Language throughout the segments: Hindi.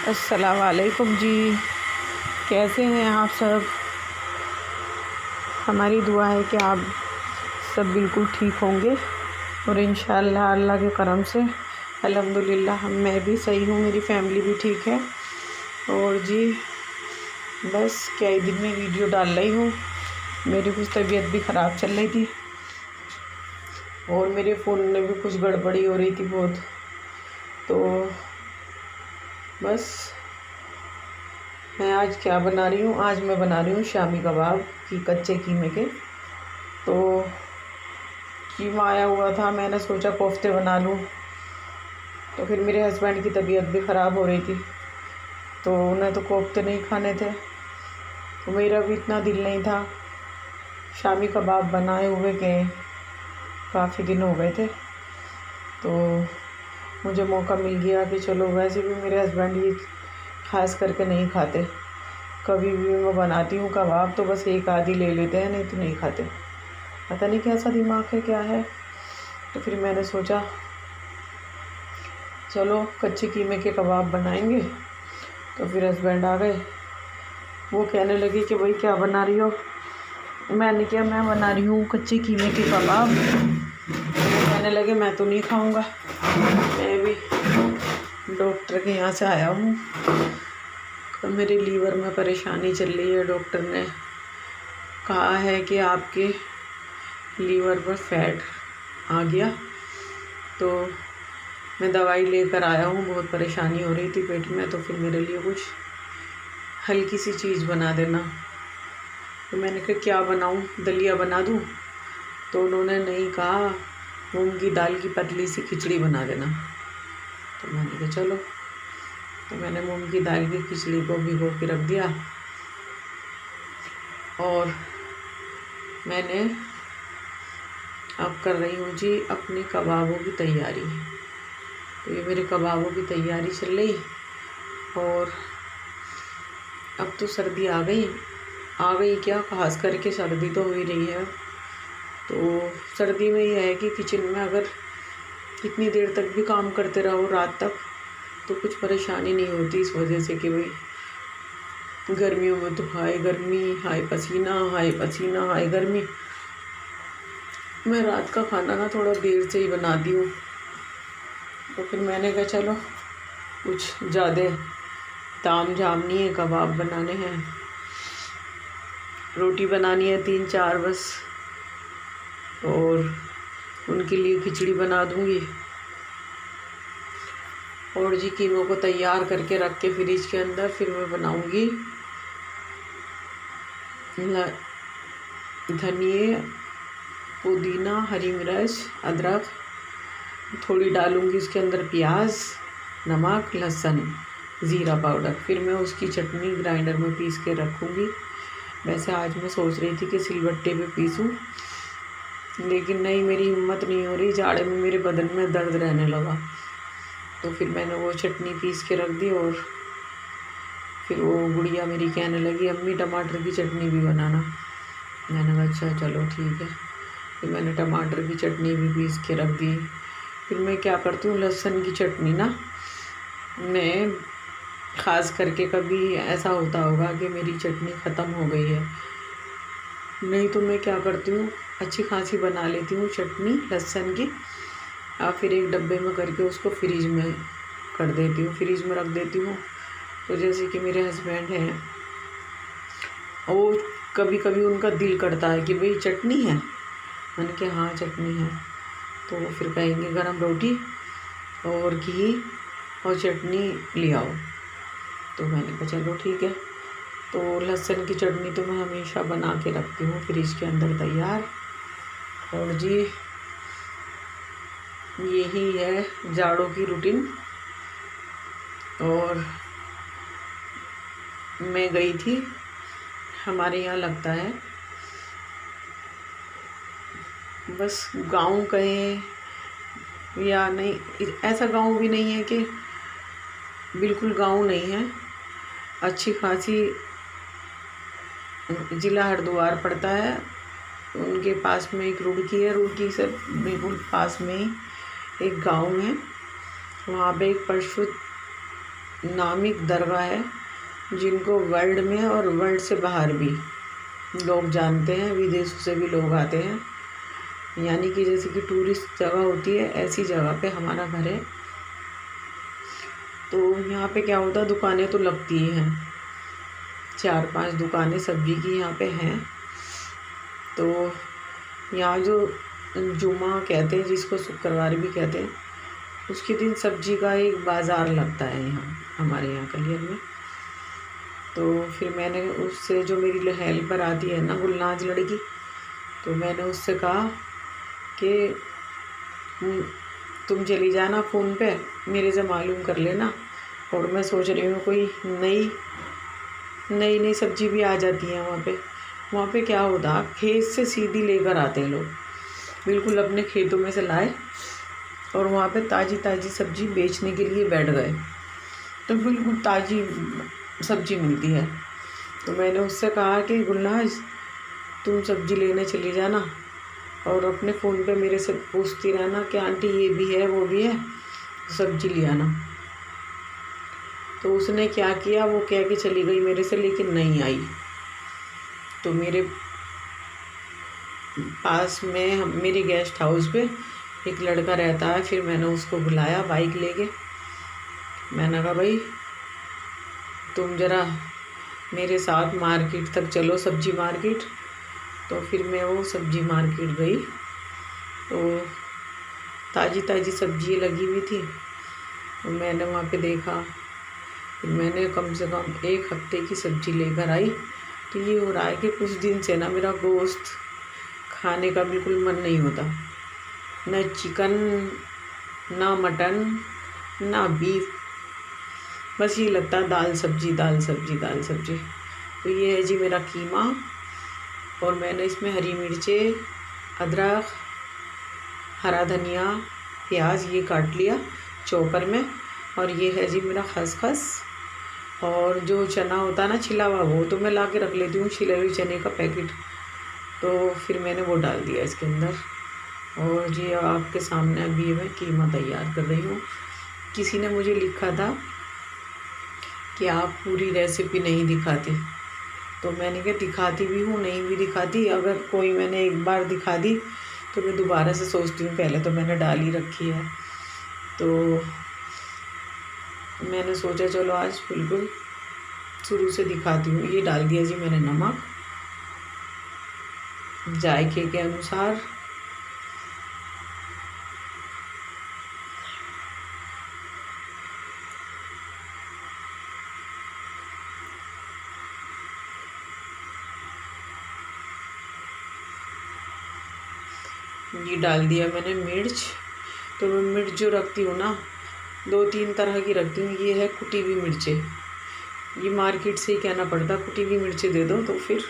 अस्सलाम वालेकुम जी। कैसे हैं आप सब? हमारी दुआ है कि आप सब बिल्कुल ठीक होंगे और इंशाअल्लाह अल्लाह के करम से अल्हम्दुलिल्लाह मैं भी सही हूँ, मेरी फैमिली भी ठीक है। और जी बस क्या ही दिन में वीडियो डाल रही हूँ। मेरी कुछ तबीयत भी ख़राब चल रही थी और मेरे फ़ोन में भी कुछ गड़बड़ी हो रही थी बहुत। तो बस मैं आज क्या बना रही हूँ, आज मैं बना रही हूँ शामी कबाब की कच्चे कीमे के। तो कीमा आया हुआ था, मैंने सोचा कोफ्ते बना लूँ। तो फिर मेरे हस्बैंड की तबीयत भी ख़राब हो रही थी तो उन्हें तो कोफ्ते नहीं खाने थे, तो मेरा भी इतना दिल नहीं था। शामी कबाब बनाए हुए के काफ़ी दिन हो गए थे तो मुझे मौका मिल गया कि चलो, वैसे भी मेरे हस्बैंड ये ख़ास करके नहीं खाते। कभी भी मैं बनाती हूँ कबाब तो बस एक आधी ले लेते हैं, नहीं तो नहीं खाते। पता नहीं कैसा दिमाग है, क्या है। तो फिर मैंने सोचा चलो कच्चे कीमे के कबाब बनाएंगे। तो फिर हस्बैंड आ गए, वो कहने लगे कि भाई क्या बना रही हो। मैंने क्या, मैं बना रही हूँ कच्चे कीमे के कबाब। तो वो कहने लगे मैं तो नहीं खाऊँगा, मैं भी डॉक्टर के यहाँ से आया हूँ, तो मेरे लीवर में परेशानी चल रही है। डॉक्टर ने कहा है कि आपके लीवर पर फैट आ गया। तो मैं दवाई लेकर आया हूँ, बहुत परेशानी हो रही थी पेट में, तो फिर मेरे लिए कुछ हल्की सी चीज़ बना देना। तो मैंने कहा क्या बनाऊँ, दलिया बना दूँ? तो उन्होंने नहीं कहा, मूंग की दाल की पतली सी खिचड़ी बना देना। तो मैंने कहा चलो। तो मैंने मूंग की दाल की खिचड़ी को भिगो के रख दिया और मैंने अब कर रही हूँ जी अपने कबाबों की तैयारी। तो ये मेरे कबाबों की तैयारी चल रही। और अब तो सर्दी आ गई क्या, खास करके सर्दी तो हो ही रही है। तो सर्दी में यह है कि किचन में अगर कितनी देर तक भी काम करते रहो रात तक तो कुछ परेशानी नहीं होती, इस वजह से कि भाई गर्मियों में तो हाय गर्मी, हाय पसीना, हाय गर्मी। मैं रात का खाना ना थोड़ा देर से ही बनाती हूँ। तो फिर मैंने कहा चलो कुछ ज़्यादा ताम झाम नहीं है, कबाब बनाने हैं, रोटी बनानी है 3-4 बस, और उनके लिए खिचड़ी बना दूँगी। और जी कीमों को तैयार करके रख के फ्रिज के अंदर फिर मैं बनाऊँगी धनिया, पुदीना, हरी मिर्च, अदरक थोड़ी डालूँगी उसके अंदर, प्याज, नमक, लहसुन, ज़ीरा पाउडर। फिर मैं उसकी चटनी ग्राइंडर में पीस के रखूँगी। वैसे आज मैं सोच रही थी कि सिलबट्टे पे पीसूँ, लेकिन नहीं, मेरी हिम्मत नहीं हो रही, जाड़े में मेरे बदन में दर्द रहने लगा। तो फिर मैंने वो चटनी पीस के रख दी। और फिर वो गुड़िया मेरी कहने लगी अम्मी टमाटर की चटनी भी बनाना। मैंने कहा अच्छा चलो ठीक है। फिर मैंने टमाटर की चटनी भी पीस के रख दी। फिर मैं क्या करती हूँ, लहसुन की चटनी ना, मैं ख़ास करके कभी ऐसा होता होगा कि मेरी चटनी ख़त्म हो गई है, नहीं तो मैं क्या करती हूँ, अच्छी खासी बना लेती हूँ चटनी लहसुन की, और फिर एक डब्बे में करके उसको फ्रिज में कर देती हूँ, फ्रिज में रख देती हूँ। तो जैसे कि मेरे हस्बैंड हैं, वो कभी कभी उनका दिल करता है कि भाई चटनी है, मैंने कहा हाँ चटनी है। तो वो फिर कहेंगे गरम रोटी और घी और चटनी ले आओ। तो मैंने कहा चलो ठीक है। तो लहसुन की चटनी तो मैं हमेशा बना के रखती हूँ फ्रिज के अंदर तैयार। और जी यही है जाड़ों की रूटीन। और मैं गई थी, हमारे यहाँ लगता है, बस गांव कहें या नहीं, ऐसा गांव भी नहीं है कि बिल्कुल गांव नहीं है, अच्छी खासी ज़िला हरिद्वार पड़ता है। उनके पास में एक रुड़की है, रुड़की से बिल्कुल पास में ही एक गांव है। वहाँ पे एक नामिक दरगाह है जिनको वर्ल्ड में और वर्ल्ड से बाहर भी लोग जानते हैं, विदेशों से भी लोग आते हैं। यानी कि जैसे कि टूरिस्ट जगह होती है, ऐसी जगह पे हमारा घर है। तो यहाँ पे क्या होता है, दुकानें तो लगती ही हैं, 4-5 दुकानें सब्जी की यहाँ पे हैं। तो यहाँ जो जुमा कहते हैं, जिसको शुक्रवार भी कहते हैं, उसके दिन सब्जी का एक बाज़ार लगता है यहाँ हमारे यहाँ कलियर में। तो फिर मैंने उससे, जो मेरी हेल्पर आती है ना, गुलनाज लड़की, तो मैंने उससे कहा कि तुम चली जाना फ़ोन पे, मेरे से मालूम कर लेना। और मैं सोच रही हूँ कोई नई सब्ज़ी भी आ जाती है वहाँ पे क्या होता, खेत से सीधी लेकर आते हैं लोग, बिल्कुल अपने खेतों में से लाए और वहाँ पे ताज़ी सब्ज़ी बेचने के लिए बैठ गए। तो बिल्कुल ताज़ी सब्ज़ी मिलती है। तो मैंने उससे कहा कि गुलनाज, तुम सब्ज़ी लेने चली जाना और अपने फ़ोन पे मेरे से पूछती रहना कि आंटी ये भी है वो भी है, सब्ज़ी ले आना। तो उसने क्या किया, वो कह के चली गई मेरे से, लेकिन नहीं आई। तो मेरे पास में मेरी गेस्ट हाउस पे एक लड़का रहता है, फिर मैंने उसको बुलाया बाइक लेके। मैंने कहा भाई तुम ज़रा मेरे साथ मार्केट तक चलो, सब्ज़ी मार्केट। तो फिर मैं वो सब्ज़ी मार्केट गई, तो ताज़ी सब्ज़ी लगी हुई थी। तो मैंने वहाँ पे देखा, फिर मैंने कम से कम 1 हफ्ते की सब्ज़ी लेकर आई। तो ये हो रहा है कि कुछ दिन से ना मेरा गोश्त खाने का बिल्कुल मन नहीं होता, न चिकन, ना मटन, ना बीफ, बस ये लगता है दाल सब्ज़ी। तो ये है जी मेरा कीमा, और मैंने इसमें हरी मिर्चें, अदरक, हरा धनिया, प्याज ये काट लिया चॉपर में। और ये है जी मेरा खसखस, और जो चना होता है ना छिला हुआ, वो तो मैं ला के रख लेती हूँ, छिले हुए चने का पैकेट। तो फिर मैंने वो डाल दिया इसके अंदर। और जी आपके सामने अभी मैं कीमा तैयार कर रही हूँ। किसी ने मुझे लिखा था कि आप पूरी रेसिपी नहीं दिखाती, तो मैंने कहा दिखाती भी हूँ, नहीं भी दिखाती। अगर कोई मैंने एक बार दिखा दी तो मैं दोबारा से सोचती हूँ, पहले तो मैंने डाल ही रखी है। तो मैंने सोचा चलो आज बिल्कुल शुरू से दिखाती हूँ। ये डाल दिया जी मैंने नमक जायके के अनुसार, ये डाल दिया मैंने मिर्च। तो मैं मिर्च जो रखती हूँ ना, 2-3 तरह की रखती हूँ। ये है कुटी हुई मिर्चें, ये मार्केट से ही कहना पड़ता, कुटी हुई मिर्चें दे दो। तो फिर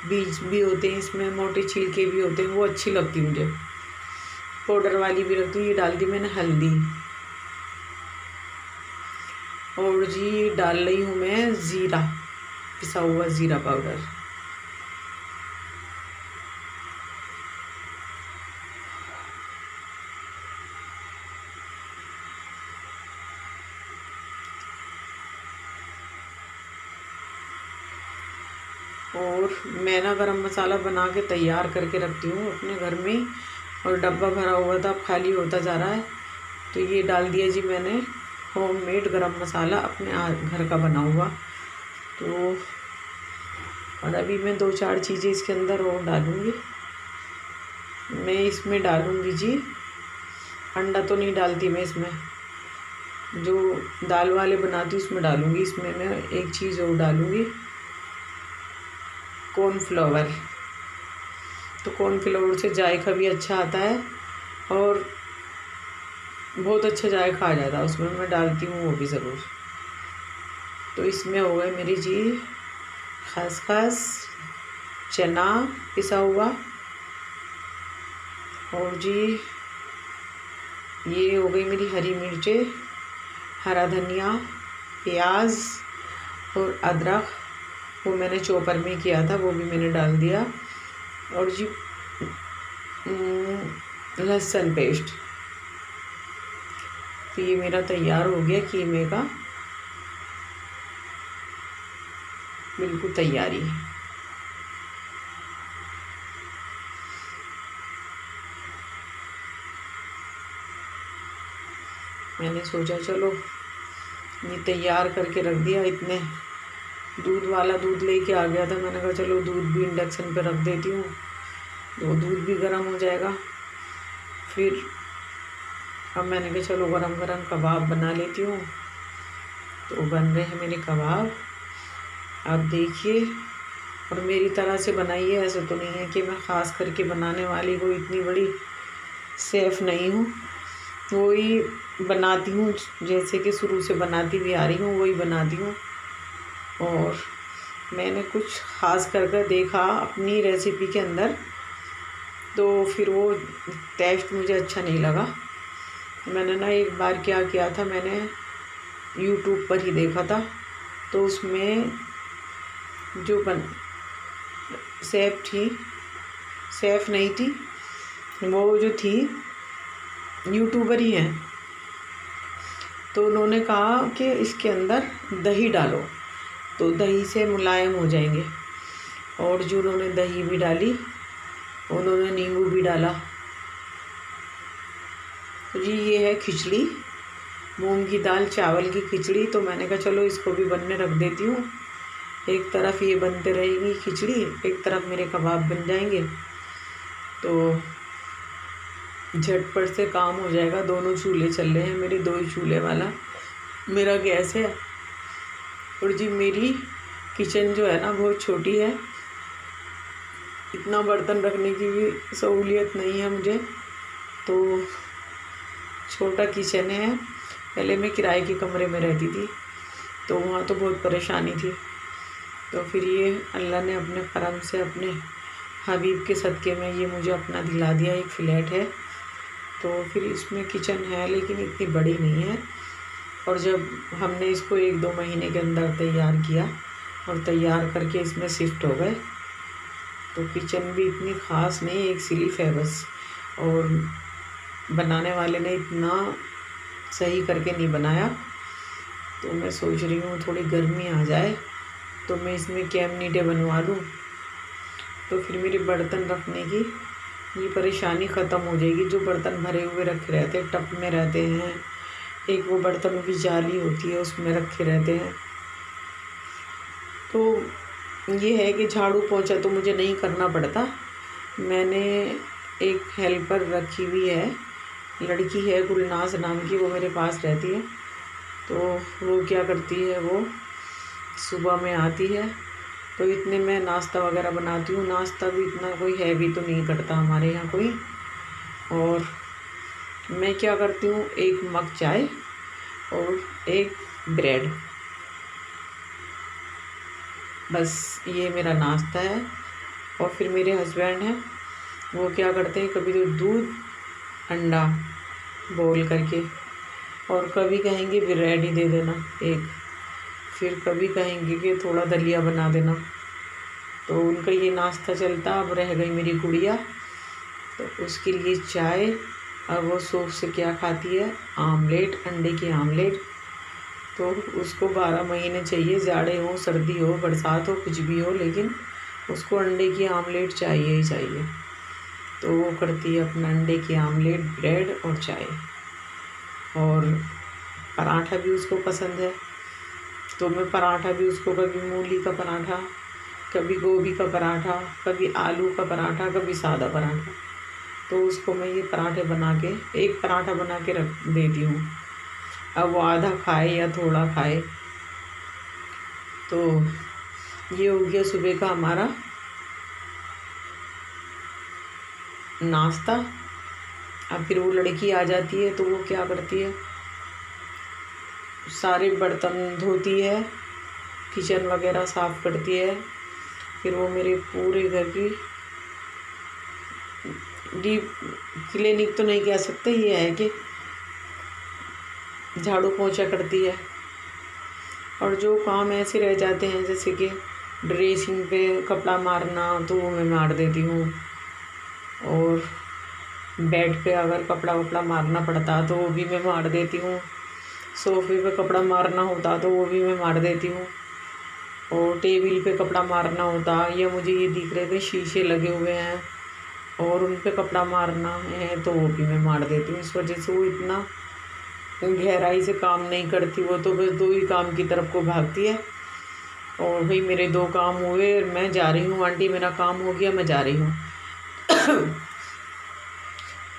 बीज भी होते हैं इसमें, मोटे छिलके भी होते हैं, वो अच्छी लगती मुझे। पाउडर वाली भी रखती हूँ। ये डाल दी मैंने हल्दी, और जी डाल रही हूँ मैं ज़ीरा, पिसा हुआ ज़ीरा पाउडर। और मैं ना गरम मसाला बना के तैयार करके रखती हूँ अपने घर में, और डब्बा भरा हुआ था, अब खाली होता जा रहा है। तो ये डाल दिया जी मैंने होममेड गरम मसाला, अपने घर का बना हुआ। तो और अभी मैं 2-4 चीज़ें इसके अंदर और डालूँगी। मैं इसमें डालूँगी जी, अंडा तो नहीं डालती मैं इसमें, जो दाल वाले बनाती हूँ उसमें डालूँगी। इसमें मैं एक चीज़ और डालूँगी, कॉर्नफ्लावर। तो कॉर्नफ्लावर से जायका भी अच्छा आता है और बहुत अच्छा जायका आ जाता है उसमें, मैं डालती हूँ वो भी ज़रूर। तो इसमें हो गए मेरी जी खसखस, चना पिसा हुआ, और जी ये हो गई मेरी हरी मिर्चें, हरा धनिया, प्याज और अदरक, वो मैंने चॉपर में किया था, वो भी मैंने डाल दिया। और जी लहसुन पेस्ट। तो ये मेरा तैयार हो गया कीमे का बिल्कुल तैयारी है। मैंने सोचा चलो ये तैयार करके रख दिया। इतने दूध वाला दूध लेके आ गया था, मैंने कहा चलो दूध भी इंडक्शन पे रख देती हूँ, तो दूध भी गर्म हो जाएगा। फिर अब मैंने कहा चलो गरम गरम कबाब बना लेती हूँ। तो बन रहे हैं मेरे कबाब, आप देखिए। और मेरी तरह से बनाइए, ऐसे तो नहीं है कि मैं ख़ास करके बनाने वाली कोई इतनी बड़ी शेफ़ नहीं हूँ। वही बनाती हूँ जैसे कि शुरू से बनाती भी आ रही हूँ, वही बनाती हूँ। और मैंने कुछ ख़ास करके देखा अपनी रेसिपी के अंदर, तो फिर वो टेस्ट मुझे अच्छा नहीं लगा। मैंने ना एक बार क्या किया था, मैंने यूट्यूब पर ही देखा था, तो उसमें जो शेफ़ नहीं थी, वो जो थी यूट्यूबर ही हैं, तो उन्होंने कहा कि इसके अंदर दही डालो तो दही से मुलायम हो जाएंगे। और जो उन्होंने दही भी डाली, उन्होंने नींबू भी डाला। तो जी ये है खिचड़ी, मूंग की दाल चावल की खिचड़ी। तो मैंने कहा चलो इसको भी बनने रख देती हूँ। एक तरफ ये बनते रहेगी खिचड़ी, एक तरफ मेरे कबाब बन जाएंगे, तो झटपट से काम हो जाएगा। दोनों चूल्हे चल रहे हैं मेरे, 2 ही चूल्हे वाला मेरा गैस है। और जी मेरी किचन जो है ना बहुत छोटी है, इतना बर्तन रखने की भी सहूलियत नहीं है मुझे, तो छोटा किचन है। पहले मैं किराए के कमरे में रहती थी, तो वहाँ तो बहुत परेशानी थी। तो फिर ये अल्लाह ने अपने करम से, अपने हबीब के सदक़े में ये मुझे अपना दिला दिया। एक फ्लैट है, तो फिर इसमें किचन है लेकिन इतनी बड़ी नहीं है। और जब हमने इसको 1-2 महीने के अंदर तैयार किया और तैयार करके इसमें शिफ्ट हो गए, तो किचन भी इतनी ख़ास नहीं, एक सिर्फ है बस। और बनाने वाले ने इतना सही करके नहीं बनाया। तो मैं सोच रही हूँ थोड़ी गर्मी आ जाए तो मैं इसमें कैबिनेटें बनवा लूँ, तो फिर मेरे बर्तन रखने की ये परेशानी ख़त्म हो जाएगी। जो बर्तन भरे हुए रखे रहते हैं, टब में रहते हैं, एक वो बर्तनों की जाली होती है उसमें रखे रहते हैं। तो ये है कि झाड़ू पोंछा तो मुझे नहीं करना पड़ता। मैंने एक हेल्पर रखी हुई है, लड़की है गुलनाज नाम की, वो मेरे पास रहती है। तो वो क्या करती है, वो सुबह में आती है, तो इतने में नाश्ता वगैरह बनाती हूँ। नाश्ता भी इतना कोई हैवी तो नहीं करता हमारे यहाँ कोई। और मैं क्या करती हूँ, 1 मग चाय और 1 ब्रेड, बस ये मेरा नाश्ता है। और फिर मेरे हस्बैंड हैं, वो क्या करते हैं, कभी तो दूध अंडा बॉईल करके, और कभी कहेंगे ब्रेड ही दे देना 1, फिर कभी कहेंगे कि थोड़ा दलिया बना देना। तो उनका ये नाश्ता चलता। अब रह गई मेरी गुड़िया, तो उसके लिए चाय। अब वो सूप से क्या खाती है, आमलेट, अंडे की आमलेट। तो उसको 12 महीने चाहिए, जाड़े हो, सर्दी हो, बरसात हो, कुछ भी हो, लेकिन उसको अंडे की आमलेट चाहिए ही चाहिए। तो वो करती है अपना अंडे की आमलेट, ब्रेड और चाय। और पराठा भी उसको पसंद है, तो मैं पराठा भी उसको, कभी मूली का पराठा, कभी गोभी का पराठा, कभी आलू का पराठा, कभी सादा पराठा। तो उसको मैं ये पराठे बना के, 1 पराठा बना के रख देती हूँ। अब वो आधा खाए या थोड़ा खाए। तो ये हो गया सुबह का हमारा नाश्ता। अब फिर वो लड़की आ जाती है, तो वो क्या करती है, सारे बर्तन धोती है, किचन वगैरह साफ़ करती है। फिर वो मेरे पूरे घर की डीप क्लीनिक तो नहीं कह सकते, ये है कि झाड़ू पोंछा करती है। और जो काम ऐसे रह जाते हैं, जैसे कि ड्रेसिंग पे कपड़ा मारना, तो वो मैं मार देती हूँ। और बेड पे अगर कपड़ा वपड़ा मारना पड़ता तो वो भी मैं मार देती हूँ। सोफ़े पे कपड़ा मारना होता तो वो भी मैं मार देती हूँ। और टेबल पे कपड़ा मारना होता, या मुझे ये दिख रहे थे शीशे लगे हुए हैं और उन पे कपड़ा मारना है, तो वो भी मैं मार देती हूँ। इस वजह से वो इतना गहराई से काम नहीं करती, वो तो बस 2 ही काम की तरफ को भागती है। और भाई मेरे 2 काम हुए, मैं जा रही हूँ आंटी, मेरा काम हो गया, मैं जा रही हूँ।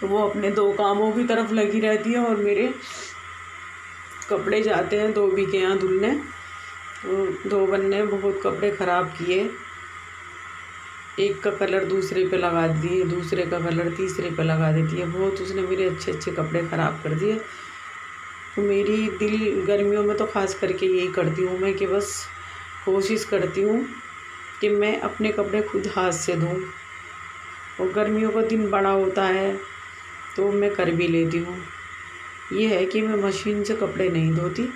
तो वो अपने 2 कामों की तरफ लगी रहती है और मेरे कपड़े जाते हैं धोबी के यहाँ धुलने। तो धोबन ने बहुत कपड़े ख़राब किए, एक का कलर दूसरे पे लगा दिए, दूसरे का कलर तीसरे पे लगा देती है, बहुत उसने मेरे अच्छे अच्छे कपड़े ख़राब कर दिए। तो मेरी दिल गर्मियों में तो ख़ास करके यही करती हूँ मैं कि बस कोशिश करती हूँ कि मैं अपने कपड़े खुद हाथ से धोऊँ। और गर्मियों का दिन बड़ा होता है तो मैं कर भी लेती हूँ। ये है कि मैं मशीन से कपड़े नहीं धोती,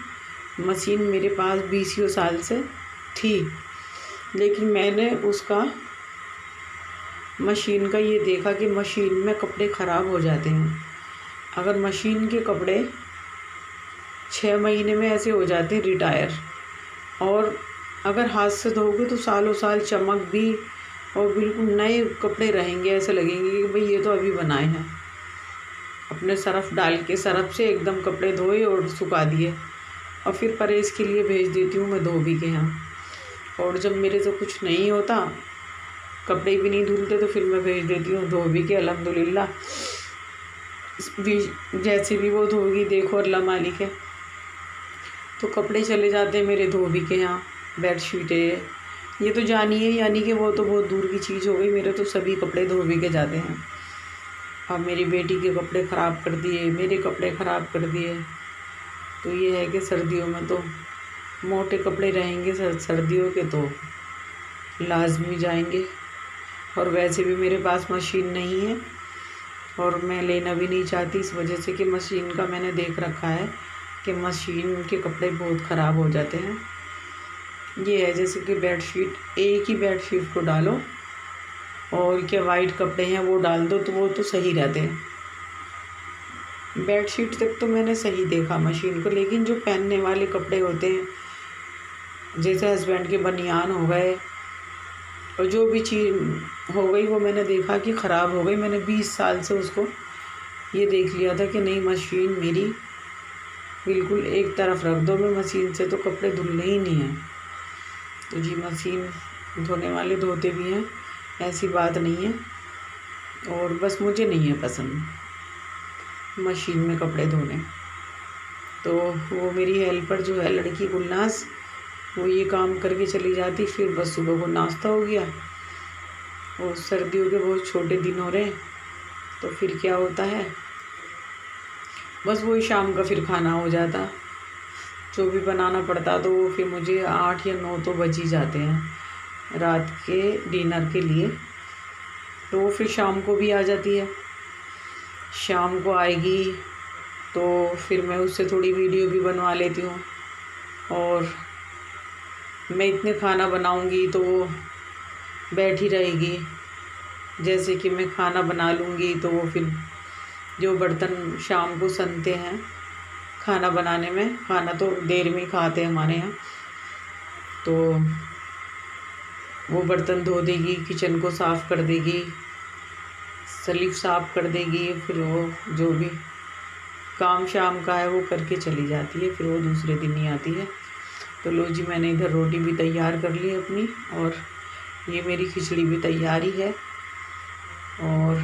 मशीन मेरे पास 20 साल से थी, लेकिन मैंने उसका मशीन का ये देखा कि मशीन में कपड़े ख़राब हो जाते हैं। अगर मशीन के कपड़े 6 महीने में ऐसे हो जाते हैं रिटायर, और अगर हाथ से धोगे तो सालों साल चमक भी और बिल्कुल नए कपड़े रहेंगे, ऐसे लगेंगे कि भाई ये तो अभी बनाए हैं। अपने सरफ़ डाल के सरफ़ से एकदम कपड़े धोए और सुखा दिए, और फिर प्रेस के लिए भेज देती हूँ मैं धोबी के यहाँ। और जब मेरे से कुछ नहीं होता, कपड़े भी नहीं धुलते, तो फिर मैं भेज देती हूँ धोबी के। अल्हम्दुलिल्लाह जैसे भी वो धोगी, देखो अल्लाह मालिक है, तो कपड़े चले जाते हैं मेरे धोबी के यहाँ। बेडशीटें ये तो जानिए, यानी कि वो तो बहुत दूर की चीज़ हो गई, मेरे तो सभी कपड़े धोबी के जाते हैं। अब मेरी बेटी के कपड़े ख़राब कर दिए, मेरे कपड़े ख़राब कर दिए। तो ये है कि सर्दियों में तो मोटे कपड़े रहेंगे, सर्दियों के तो लाजमी जाएंगे। और वैसे भी मेरे पास मशीन नहीं है और मैं लेना भी नहीं चाहती, इस वजह से कि मशीन का मैंने देख रखा है कि मशीन के कपड़े बहुत ख़राब हो जाते हैं। ये है जैसे कि बेडशीट, एक ही बेडशीट को डालो और क्या वाइट कपड़े हैं वो डाल दो, तो वो तो सही रहते हैं। बेडशीट तक तो मैंने सही देखा मशीन को, लेकिन जो पहनने वाले कपड़े होते हैं, जैसे हस्बैंड के बनियान हो गए और जो भी चीज़ हो गई, वो मैंने देखा कि ख़राब हो गई। मैंने 20 साल से उसको ये देख लिया था कि नहीं, मशीन मेरी बिल्कुल एक तरफ रख दो, मैं मशीन से तो कपड़े धुलने ही नहीं हैं। तो जी मशीन धोने वाले धोते भी हैं, ऐसी बात नहीं है, और बस मुझे नहीं है पसंद मशीन में कपड़े धोने। तो वो मेरी हेल्पर जो है लड़की गुलनाज, वो ये काम करके चली जाती, फिर बस सुबह को नाश्ता हो गया। और सर्दियों के बहुत छोटे दिन हो रहे हैं, तो फिर क्या होता है, बस वही शाम का फिर खाना हो जाता, जो भी बनाना पड़ता। तो वो फिर मुझे 8 या 9 तो बज ही जाते हैं रात के डिनर के लिए। तो वो फिर शाम को भी आ जाती है, शाम को आएगी तो फिर मैं उससे थोड़ी वीडियो भी बनवा लेती हूँ। और मैं इतने खाना बनाऊँगी तो वो बैठी रहेगी, जैसे कि मैं खाना बना लूँगी तो वो फिर जो बर्तन शाम को सनते हैं खाना बनाने में, खाना तो देर में खाते हैं हमारे यहाँ, तो वो बर्तन धो देगी, किचन को साफ़ कर देगी, स्लीव साफ़ कर देगी, फिर वो जो भी काम शाम का है वो करके चली जाती है, फिर वो दूसरे दिन ही आती है। तो लो जी, मैंने इधर रोटी भी तैयार कर ली अपनी, और ये मेरी खिचड़ी भी तैयार ही है, और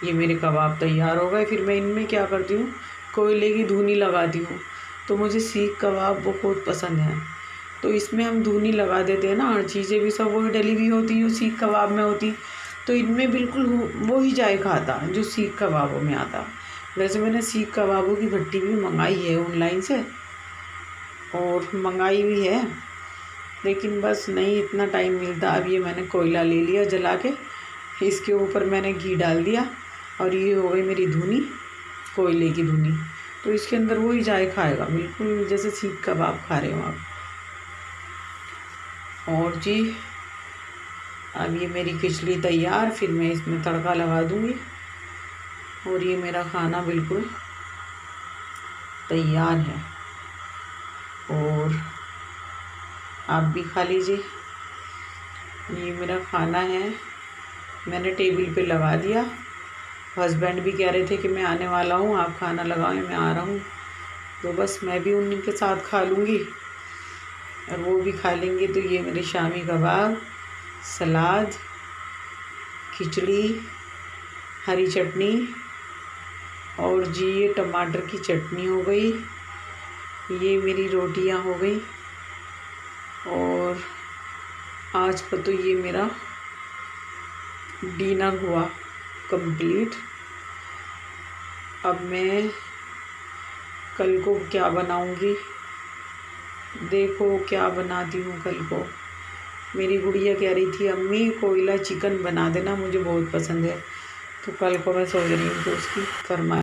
ये मेरे कबाब तैयार हो गए। फिर मैं इनमें क्या करती हूँ, कोयले की धूनी लगाती हूँ। तो मुझे सीख कबाब बहुत पसंद है, तो इसमें हम धूनी लगा देते हैं ना, हर चीज़ें भी सब वही डली हुई होती हैं सीख कबाब में होती, तो इनमें बिल्कुल वो ही जायका आता जो सीख कबाबों में आता। वैसे मैंने सीख कबाबों की भट्टी भी मंगाई है ऑनलाइन से, और मंगाई भी है, लेकिन बस नहीं इतना टाइम मिलता। अब ये मैंने कोयला ले लिया जला के, इसके ऊपर मैंने घी डाल दिया, और ये हो गई मेरी धुनी, कोयले की धुनी। तो इसके अंदर वही जायका आएगा, बिल्कुल जैसे सीख कबाब खा रहे हो आप। और जी अब ये मेरी खिचड़ी तैयार, फिर मैं इसमें तड़का लगा दूँगी, और ये मेरा खाना बिल्कुल तैयार है। और आप भी खा लीजिए। ये मेरा खाना है, मैंने टेबल पे लगा दिया। हस्बैंड भी कह रहे थे कि मैं आने वाला हूँ, आप खाना लगाएं, मैं आ रहा हूँ। तो बस मैं भी उनके साथ खा लूँगी और वो भी खा लेंगे। तो ये मेरे शामी कबाब, सलाद, खिचड़ी, हरी चटनी और जी ये टमाटर की चटनी हो गई। ये मेरी रोटियां हो गई और आज का तो ये मेरा डिनर हुआ कंप्लीट। अब मैं कल को क्या बनाऊंगी, देखो क्या बनाती हूँ कल को। मेरी गुड़िया कह रही थी अम्मी कोयला चिकन बना देना, मुझे बहुत पसंद है। तो कल को मैं सोच रही हूँ कि उसकी फरमाइश